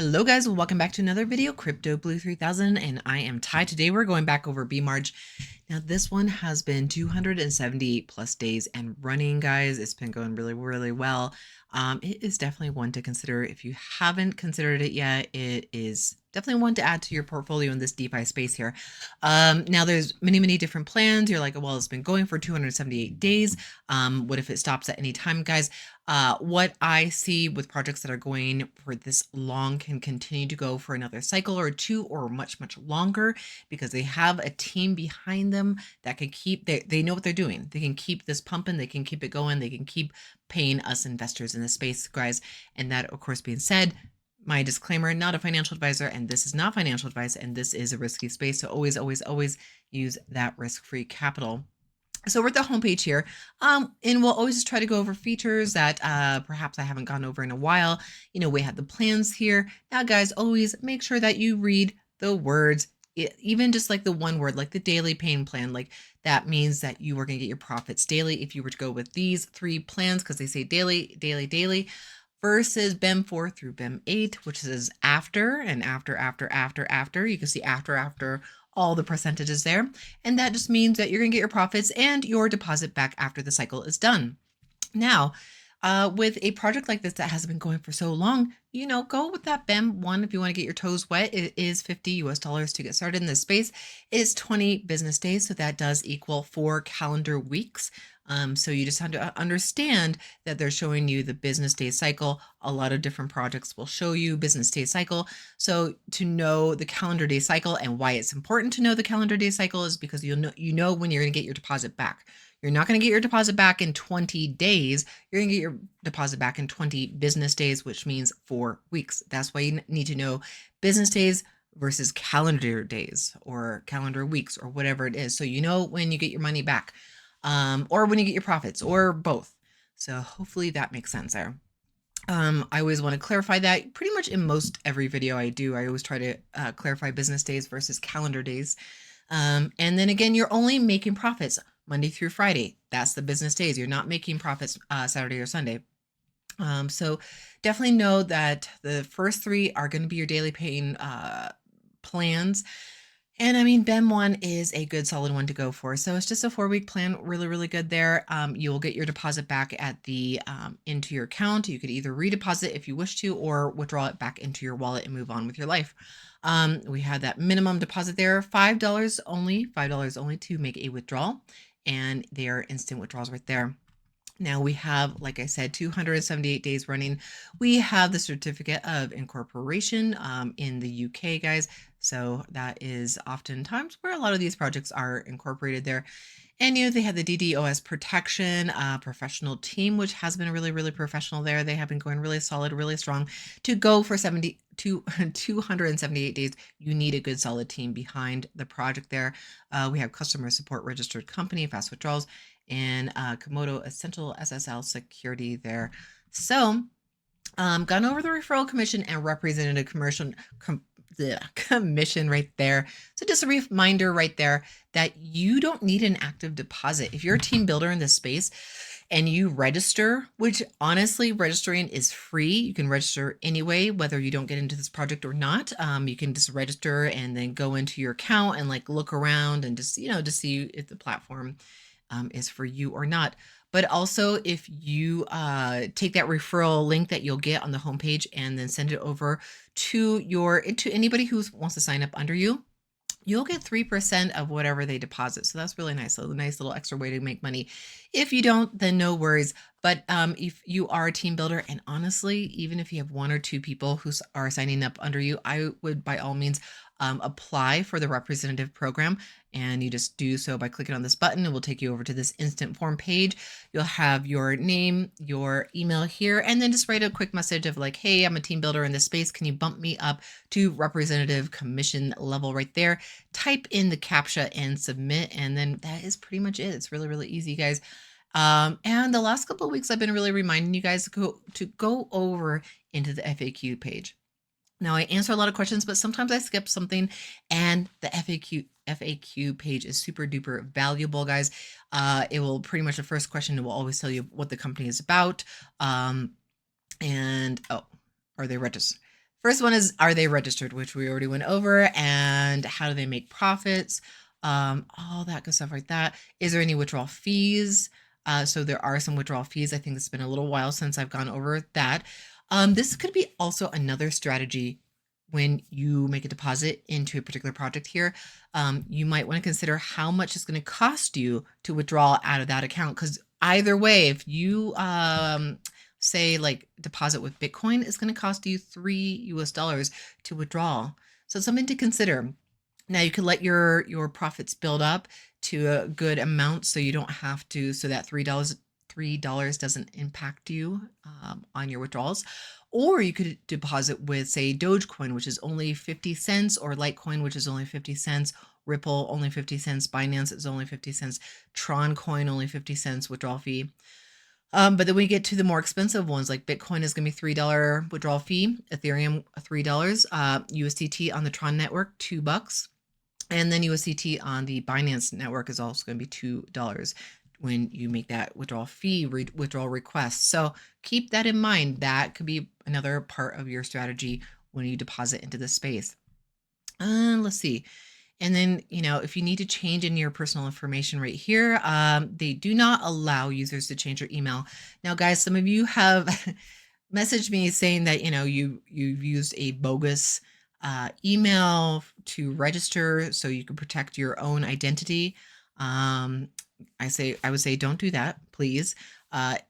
Hello guys, welcome back to another video, Crypto Blue 3000, and I am Ty. Today we're going back over Bemarg. Now this one has been 278 plus days and running, guys. It's been going really well. It is definitely one to consider. If you haven't considered it yet, it is definitely one to add to your portfolio in this DeFi space here. Now there's many different plans. You're like, well, it's been going for 278 days. What if it stops at any time, guys? What I see with projects that are going for this long can continue to go for another cycle or two or much longer because they have a team behind them that can keep, they know what they're doing. They can keep this pumping, they can keep it going, they can keep paying us investors in this space, guys. And that, of course, being said, my disclaimer, not a financial advisor, and this is not financial advice, and this is a risky space. So always use that risk-free capital. So we're at the homepage here, and we'll always just try to go over features that perhaps I haven't gone over in a while. You know, we have the plans here. Now, guys, always make sure that you read the words, even just like the one word, like the daily paying plan. Like that means that you are going to get your profits daily if you were to go with these three plans, because they say daily, versus BEM 4 through BEM 8, which is after and after. You can see after all the percentages there. And that just means that you're going to get your profits and your deposit back after the cycle is done. Now, with a project like this that has been going for so long, you know, go with that BEM 1 if you want to get your toes wet. It is $50 to get started in this space. It is 20 business days, so that does equal 4 calendar weeks. So you just have to understand that they're showing you the business day cycle. A lot of different projects will show you business day cycle. So to know the calendar day cycle and why it's important to know the calendar day cycle is because you know when you're going to get your deposit back. You're not going to get your deposit back in 20 days. You're going to get your deposit back in 20 business days, which means 4 weeks. That's why you need to know business days versus calendar days or calendar weeks or whatever it is. So you know when you get your money back, or when you get your profits, or both. So hopefully that makes sense there. I always want to clarify that pretty much in most every video I do. I always try to clarify business days versus calendar days. And then again, you're only making profits Monday through Friday. That's the business days. You're not making profits Saturday or Sunday. So definitely know that the first three are going to be your daily paying plans. And I mean, BEM 1 is a good solid one to go for. So it's just a 4-week plan, really good there. You'll get your deposit back at the into your account. You could either redeposit if you wish to, or withdraw it back into your wallet and move on with your life. We had that minimum deposit there, $5 only to make a withdrawal, and they are instant withdrawals right there. Now we have, like I said, 278 days running. We have the certificate of incorporation in the UK, guys. So that is oftentimes where a lot of these projects are incorporated there. And you know, they have the DDoS protection, professional team, which has been really professional there. They have been going really solid, really strong. To go for 278 days, you need a good solid team behind the project there. We have customer support registered company, fast withdrawals, and Komodo Essential SSL security there. So gone over the referral commission and representative commission right there. So just a reminder right there that you don't need an active deposit. If you're a team builder in this space and you register, which honestly registering is free, you can register anyway, whether you don't get into this project or not. You can just register and then go into your account and like look around and just, you know, to see if the platform is for you or not. But also, if you take that referral link that you'll get on the homepage and then send it over to anybody who wants to sign up under you, you'll get 3% of whatever they deposit. So that's really nice. A nice little extra way to make money. If you don't, then no worries. But if you are a team builder, and honestly, even if you have 1 or 2 people who are signing up under you, I would by all means apply for the representative program. And you just do so by clicking on this button. It will take you over to this instant form page. You'll have your name, your email here, and then just write a quick message of like, hey, I'm a team builder in this space. Can you bump me up to representative commission level right there? Type in the CAPTCHA and submit. And then that is pretty much it. It's really easy, guys. And the last couple of weeks, I've been really reminding you guys to go over into the FAQ page. Now I answer a lot of questions, but sometimes I skip something, and the FAQ page is super duper valuable, guys. It will pretty much, the first question, it will always tell you what the company is about. And, oh, are they registered? First one is, are they registered, which we already went over, and how do they make profits? All that good stuff like that. Is there any withdrawal fees? So there are some withdrawal fees. I think it's been a little while since I've gone over that. This could be also another strategy when you make a deposit into a particular project here. You might want to consider how much it's going to cost you to withdraw out of that account, because either way, if you say like deposit with Bitcoin, is going to cost you $3 to withdraw. So it's something to consider. Now you can let your profits build up to a good amount, so you don't have to, so that $3 doesn't impact you on your withdrawals. Or you could deposit with, say, Dogecoin, which is only 50 cents, or Litecoin, which is only 50 cents, Ripple only 50 cents, Binance is only 50 cents, Tron coin only 50 cents withdrawal fee. But then we get to the more expensive ones, like Bitcoin is going to be $3 withdrawal fee, Ethereum $3, USDT on the Tron network $2, and then USDT on the Binance network is also going to be $2 when you make that withdrawal fee withdrawal request. So keep that in mind. That could be another part of your strategy when you deposit into this space. Let's see. And then, if you need to change in your personal information right here, they do not allow users to change their email. Now, guys, some of you have messaged me saying that, you've used a bogus email to register so you can protect your own identity. I would say don't do that, please.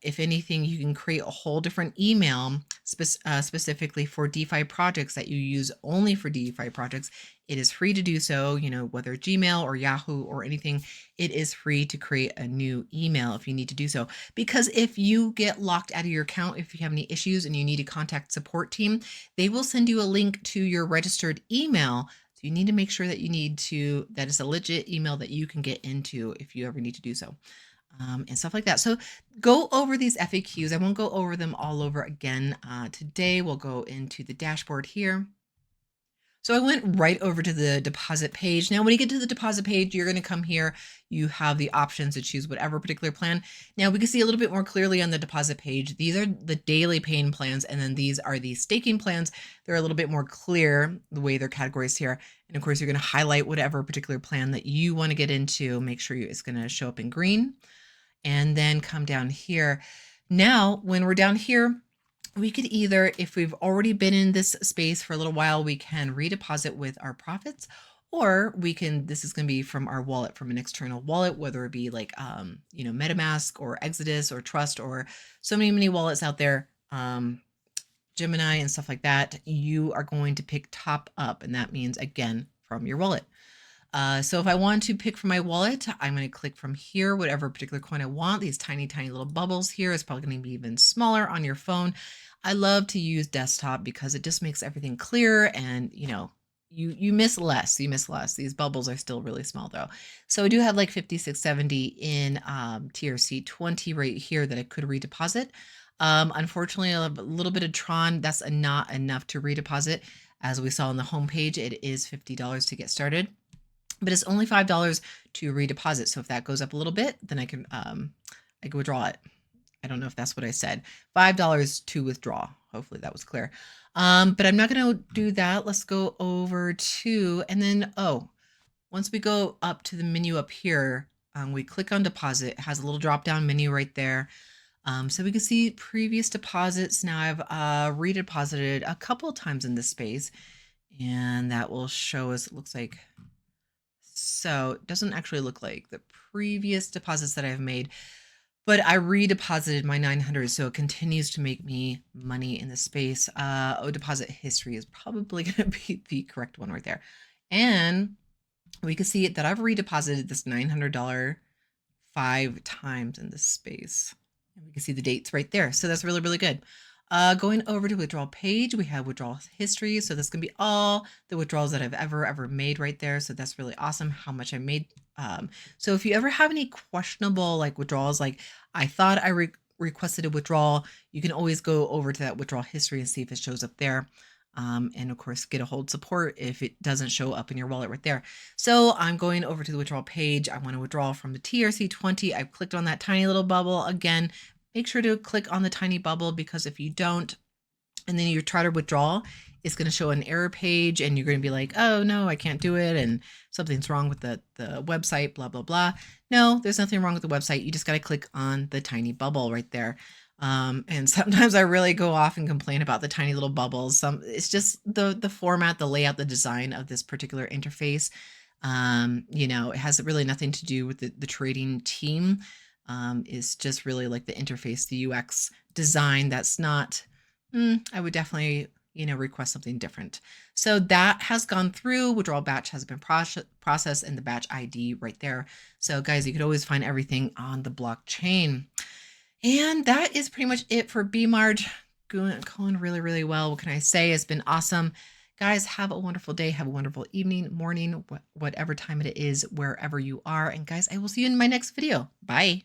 If anything, you can create a whole different email specifically for DeFi projects that you use only for DeFi projects. It is free to do so, whether Gmail or Yahoo or anything, it is free to create a new email if you need to do so. Because if you get locked out of your account, if you have any issues and you need to contact support team, they will send you a link to your registered email. So you need to make sure that that is a legit email that you can get into if you ever need to do so. And stuff like that. So go over these FAQs. I won't go over them all over again. Today we'll go into the dashboard here. So I went right over to the deposit page. Now, when you get to the deposit page, you're going to come here. You have the options to choose whatever particular plan. Now we can see a little bit more clearly on the deposit page. These are the daily paying plans, and then these are the staking plans. They're a little bit more clear the way they're categorized here. And of course, you're going to highlight whatever particular plan that you want to get into. Make sure it's going to show up in green, and then come down here. Now, when we're down here, we could either, if we've already been in this space for a little while, we can redeposit with our profits, or we can, this is going to be from our wallet, from an external wallet, whether it be like, MetaMask or Exodus or Trust or so many wallets out there, Gemini and stuff like that. You are going to pick top up, and that means, again, from your wallet. So if I want to pick from my wallet, I'm going to click from here, whatever particular coin I want. These tiny little bubbles here is probably going to be even smaller on your phone. I love to use desktop because it just makes everything clear, and you miss less. These bubbles are still really small though. So I do have like 5670 in TRC 20 right here that I could redeposit. Unfortunately, I have a little bit of Tron. That's not enough to redeposit. As we saw on the homepage, it is $50 to get started, but it's only $5 to redeposit. So if that goes up a little bit, then I can withdraw it. I don't know if that's what I said. $5 to withdraw. Hopefully that was clear. But I'm not going to do that. Let's go over to, and then, once we go up to the menu up here, we click on deposit. It has a little drop down menu right there. So we can see previous deposits. Now I've redeposited a couple of times in this space, and that will show us, it looks like, so it doesn't actually look like the previous deposits that I've made, but I redeposited my 900, so it continues to make me money in the space. Deposit history is probably going to be the correct one right there. And we can see that I've redeposited this $900 5 times in this space. And we can see the dates right there. So that's really good. Going over to withdrawal page, we have withdrawal history. So that's going to be all the withdrawals that I've ever made right there. So that's really awesome how much I made. So if you ever have any questionable like withdrawals, like I thought I requested a withdrawal, you can always go over to that withdrawal history and see if it shows up there. And of course, get a hold support if it doesn't show up in your wallet right there. So I'm going over to the withdrawal page. I want to withdraw from the TRC20. I've clicked on that tiny little bubble again. Make sure to click on the tiny bubble, because if you don't, and then you try to withdraw, it's going to show an error page and you're going to be like, oh no, I can't do it. And something's wrong with the website, blah, blah, blah. No, there's nothing wrong with the website. You just got to click on the tiny bubble right there. And sometimes I really go off and complain about the tiny little bubbles. It's just the format, the layout, the design of this particular interface. It has really nothing to do with the trading team. It's just really like the interface, the UX design that's not, I would definitely, request something different. So that has gone through. Withdrawal batch has been processed and the batch ID right there. So guys, you could always find everything on the blockchain. And that is pretty much it for Bemarg. Going really, really well. What can I say? It's been awesome. Guys, have a wonderful day. Have a wonderful evening, morning, whatever time it is, wherever you are. And guys, I will see you in my next video. Bye.